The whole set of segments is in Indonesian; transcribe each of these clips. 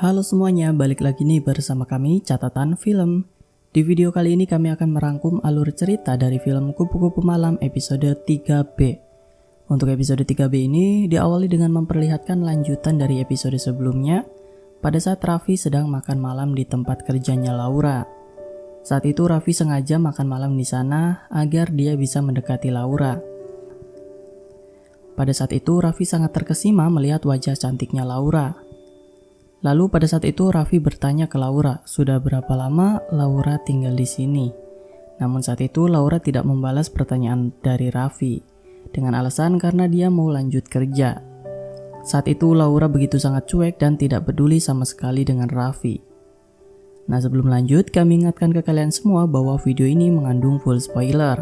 Halo semuanya, balik lagi nih bersama kami Catatan Film. Di video kali ini kami akan merangkum alur cerita dari film Kupu-Kupu Malam episode 3B. Untuk episode 3B ini diawali dengan memperlihatkan lanjutan dari episode sebelumnya pada saat Raffi sedang makan malam di tempat kerjanya Laura. Saat itu Raffi sengaja makan malam di sana agar dia bisa mendekati Laura. Pada saat itu Raffi sangat terkesima melihat wajah cantiknya Laura. Lalu pada saat itu Raffi bertanya ke Laura, sudah berapa lama Laura tinggal di sini? Namun saat itu Laura tidak membalas pertanyaan dari Raffi dengan alasan karena dia mau lanjut kerja. Saat itu Laura begitu sangat cuek dan tidak peduli sama sekali dengan Raffi. Nah, sebelum lanjut kami ingatkan ke kalian semua bahwa video ini mengandung full spoiler.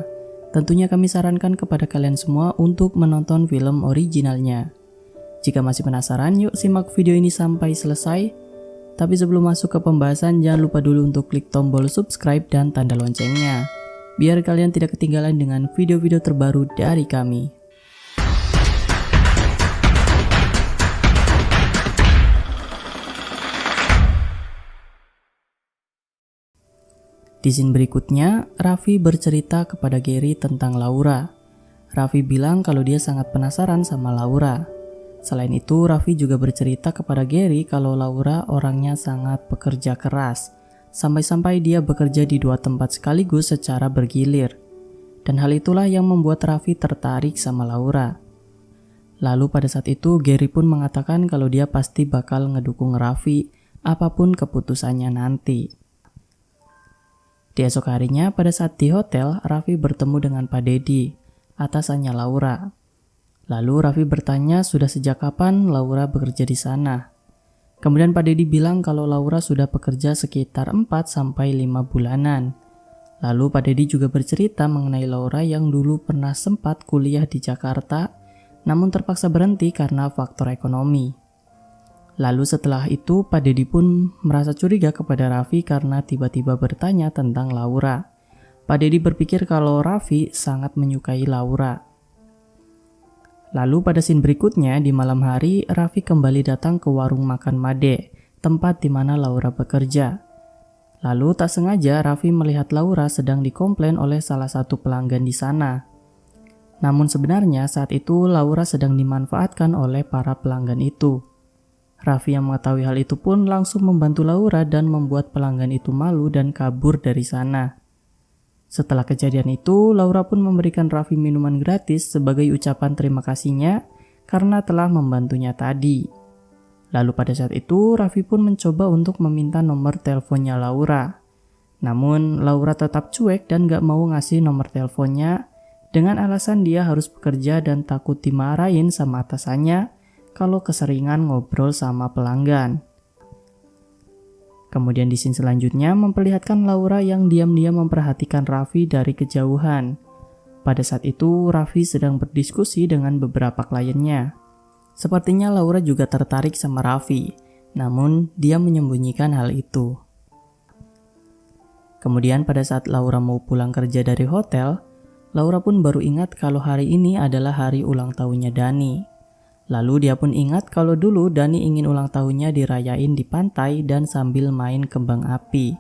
Tentunya kami sarankan kepada kalian semua untuk menonton film originalnya. Jika masih penasaran, yuk simak video ini sampai selesai. Tapi sebelum masuk ke pembahasan, jangan lupa dulu untuk klik tombol subscribe dan tanda loncengnya, biar kalian tidak ketinggalan dengan video-video terbaru dari kami. Di scene berikutnya, Raffi bercerita kepada Gary tentang Laura. Raffi bilang kalau dia sangat penasaran sama Laura. Selain itu, Raffi juga bercerita kepada Gary kalau Laura orangnya sangat pekerja keras, sampai-sampai dia bekerja di 2 tempat sekaligus secara bergilir. Dan hal itulah yang membuat Raffi tertarik sama Laura. Lalu pada saat itu, Gary pun mengatakan kalau dia pasti bakal ngedukung Raffi apapun keputusannya nanti. Di esok harinya, pada saat di hotel, Raffi bertemu dengan Pak Deddy, atasannya Laura. Lalu Raffi bertanya sudah sejak kapan Laura bekerja di sana. Kemudian Pak Deddy bilang kalau Laura sudah bekerja sekitar 4-5 bulanan. Lalu Pak Deddy juga bercerita mengenai Laura yang dulu pernah sempat kuliah di Jakarta, namun terpaksa berhenti karena faktor ekonomi. Lalu setelah itu Pak Deddy pun merasa curiga kepada Raffi karena tiba-tiba bertanya tentang Laura. Pak Deddy berpikir kalau Raffi sangat menyukai Laura. Lalu pada scene berikutnya di malam hari, Raffi kembali datang ke warung makan Made, tempat di mana Laura bekerja. Lalu tak sengaja Raffi melihat Laura sedang dikomplain oleh salah satu pelanggan di sana. Namun sebenarnya saat itu Laura sedang dimanfaatkan oleh para pelanggan itu. Raffi yang mengetahui hal itu pun langsung membantu Laura dan membuat pelanggan itu malu dan kabur dari sana. Setelah kejadian itu, Laura pun memberikan Raffi minuman gratis sebagai ucapan terima kasihnya karena telah membantunya tadi. Lalu pada saat itu, Raffi pun mencoba untuk meminta nomor teleponnya Laura. Namun, Laura tetap cuek dan gak mau ngasih nomor teleponnya dengan alasan dia harus bekerja dan takut dimarahin sama atasannya kalau keseringan ngobrol sama pelanggan. Kemudian di scene selanjutnya memperlihatkan Laura yang diam-diam memperhatikan Raffi dari kejauhan. Pada saat itu Raffi sedang berdiskusi dengan beberapa kliennya. Sepertinya Laura juga tertarik sama Raffi, namun dia menyembunyikan hal itu. Kemudian pada saat Laura mau pulang kerja dari hotel, Laura pun baru ingat kalau hari ini adalah hari ulang tahunnya Dani. Lalu dia pun ingat kalau dulu Dani ingin ulang tahunnya dirayain di pantai dan sambil main kembang api.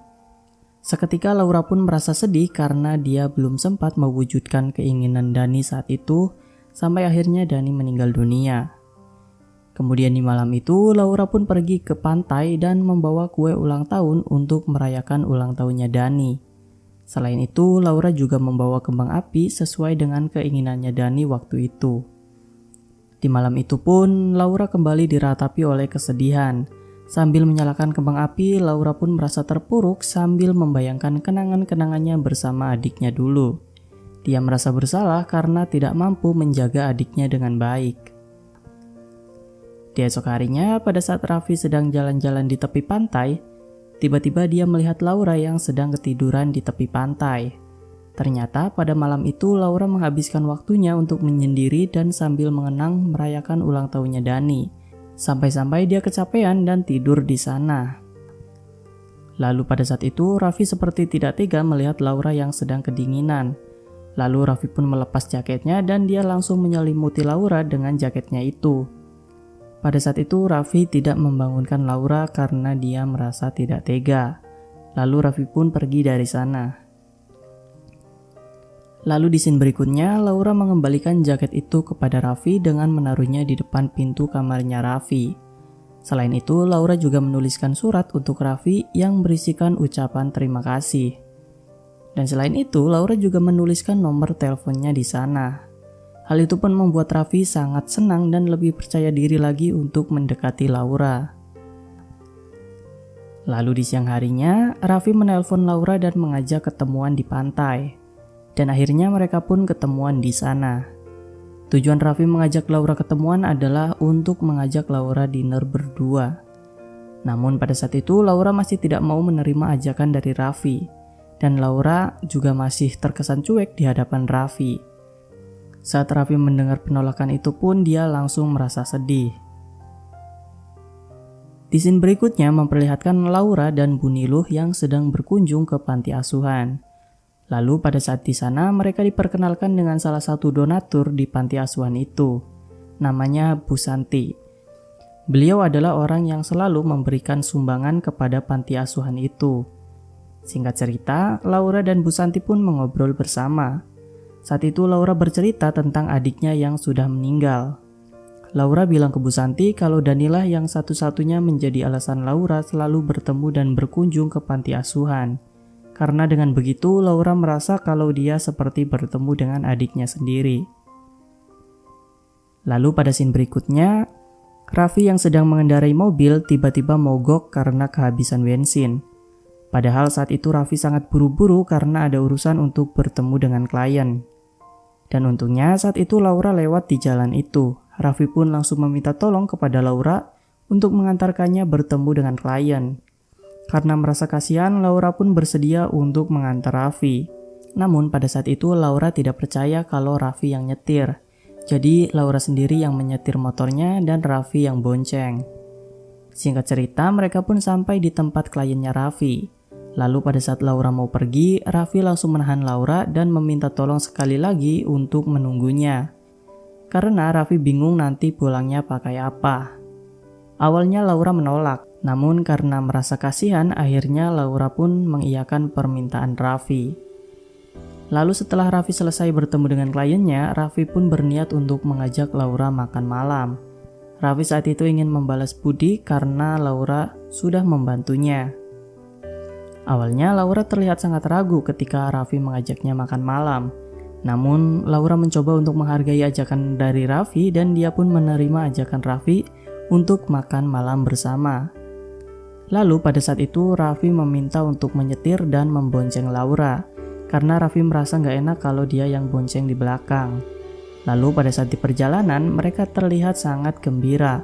Seketika Laura pun merasa sedih karena dia belum sempat mewujudkan keinginan Dani saat itu, sampai akhirnya Dani meninggal dunia. Kemudian di malam itu Laura pun pergi ke pantai dan membawa kue ulang tahun untuk merayakan ulang tahunnya Dani. Selain itu Laura juga membawa kembang api sesuai dengan keinginannya Dani waktu itu. Di malam itu pun, Laura kembali diratapi oleh kesedihan. Sambil menyalakan kembang api, Laura pun merasa terpuruk sambil membayangkan kenangan-kenangannya bersama adiknya dulu. Dia merasa bersalah karena tidak mampu menjaga adiknya dengan baik. Di esok harinya, pada saat Raffi sedang jalan-jalan di tepi pantai, tiba-tiba dia melihat Laura yang sedang ketiduran di tepi pantai. Ternyata pada malam itu Laura menghabiskan waktunya untuk menyendiri dan sambil mengenang merayakan ulang tahunnya Dani. Sampai-sampai dia kecapean dan tidur di sana. Lalu pada saat itu Raffi seperti tidak tega melihat Laura yang sedang kedinginan. Lalu Raffi pun melepas jaketnya dan dia langsung menyelimuti Laura dengan jaketnya itu. Pada saat itu Raffi tidak membangunkan Laura karena dia merasa tidak tega. Lalu Raffi pun pergi dari sana. Lalu di scene berikutnya, Laura mengembalikan jaket itu kepada Raffi dengan menaruhnya di depan pintu kamarnya Raffi. Selain itu, Laura juga menuliskan surat untuk Raffi yang berisikan ucapan terima kasih. Dan selain itu, Laura juga menuliskan nomor teleponnya di sana. Hal itu pun membuat Raffi sangat senang dan lebih percaya diri lagi untuk mendekati Laura. Lalu di siang harinya, Raffi menelpon Laura dan mengajak ketemuan di pantai. Dan akhirnya mereka pun ketemuan di sana. Tujuan Raffi mengajak Laura ketemuan adalah untuk mengajak Laura dinner berdua. Namun pada saat itu Laura masih tidak mau menerima ajakan dari Raffi. Dan Laura juga masih terkesan cuek di hadapan Raffi. Saat Raffi mendengar penolakan itu pun dia langsung merasa sedih. Di scene berikutnya memperlihatkan Laura dan Bu Niluh yang sedang berkunjung ke panti asuhan. Lalu pada saat di sana mereka diperkenalkan dengan salah satu donatur di panti asuhan itu. Namanya Bu Santi. Beliau adalah orang yang selalu memberikan sumbangan kepada panti asuhan itu. Singkat cerita, Laura dan Bu Santi pun mengobrol bersama. Saat itu Laura bercerita tentang adiknya yang sudah meninggal. Laura bilang ke Bu Santi kalau Danila yang satu-satunya menjadi alasan Laura selalu bertemu dan berkunjung ke panti asuhan. Karena dengan begitu Laura merasa kalau dia seperti bertemu dengan adiknya sendiri. Lalu pada scene berikutnya, Raffi yang sedang mengendarai mobil tiba-tiba mogok karena kehabisan bensin. Padahal saat itu Raffi sangat buru-buru karena ada urusan untuk bertemu dengan klien. Dan untungnya saat itu Laura lewat di jalan itu. Raffi pun langsung meminta tolong kepada Laura untuk mengantarkannya bertemu dengan klien. Karena merasa kasihan, Laura pun bersedia untuk mengantar Raffi. Namun pada saat itu Laura tidak percaya kalau Raffi yang nyetir. Jadi Laura sendiri yang menyetir motornya dan Raffi yang bonceng. Singkat cerita mereka pun sampai di tempat kliennya Raffi. Lalu pada saat Laura mau pergi, Raffi langsung menahan Laura dan meminta tolong sekali lagi untuk menunggunya. Karena Raffi bingung nanti pulangnya pakai apa. Awalnya Laura menolak, namun karena merasa kasihan akhirnya Laura pun mengiyakan permintaan Raffi. Lalu setelah Raffi selesai bertemu dengan kliennya, Raffi pun berniat untuk mengajak Laura makan malam. Raffi saat itu ingin membalas budi karena Laura sudah membantunya. Awalnya Laura terlihat sangat ragu ketika Raffi mengajaknya makan malam. Namun Laura mencoba untuk menghargai ajakan dari Raffi dan dia pun menerima ajakan Raffi untuk makan malam bersama. Lalu pada saat itu Raffi meminta untuk menyetir dan membonceng Laura. Karena Raffi merasa nggak enak kalau dia yang bonceng di belakang. Lalu pada saat di perjalanan mereka terlihat sangat gembira,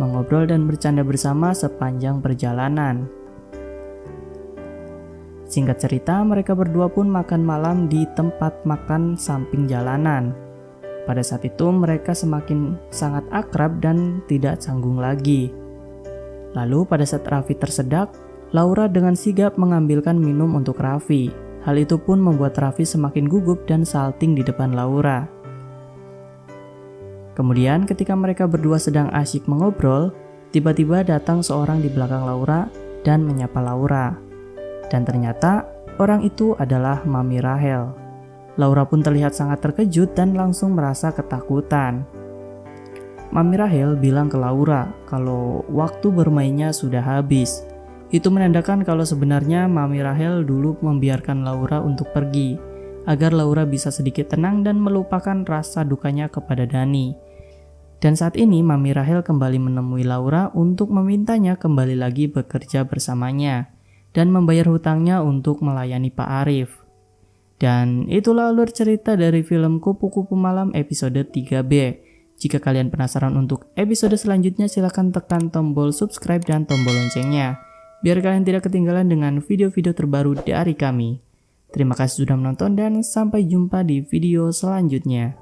mengobrol dan bercanda bersama sepanjang perjalanan. Singkat cerita, mereka berdua pun makan malam di tempat makan samping jalanan. Pada saat itu mereka semakin sangat akrab dan tidak canggung lagi. Lalu pada saat Raffi tersedak, Laura dengan sigap mengambilkan minum untuk Raffi. Hal itu pun membuat Raffi semakin gugup dan salting di depan Laura. Kemudian ketika mereka berdua sedang asyik mengobrol, tiba-tiba datang seorang di belakang Laura dan menyapa Laura. Dan ternyata orang itu adalah Mami Rahel. Laura pun terlihat sangat terkejut dan langsung merasa ketakutan. Mami Rahel bilang ke Laura kalau waktu bermainnya sudah habis. Itu menandakan kalau sebenarnya Mami Rahel dulu membiarkan Laura untuk pergi, agar Laura bisa sedikit tenang dan melupakan rasa dukanya kepada Dani. Dan saat ini Mami Rahel kembali menemui Laura untuk memintanya kembali lagi bekerja bersamanya dan membayar hutangnya untuk melayani Pak Arif. Dan itulah alur cerita dari film Kupu-Kupu Malam episode 3B. Jika kalian penasaran untuk episode selanjutnya, silahkan tekan tombol subscribe dan tombol loncengnya, biar kalian tidak ketinggalan dengan video-video terbaru dari kami. Terima kasih sudah menonton dan sampai jumpa di video selanjutnya.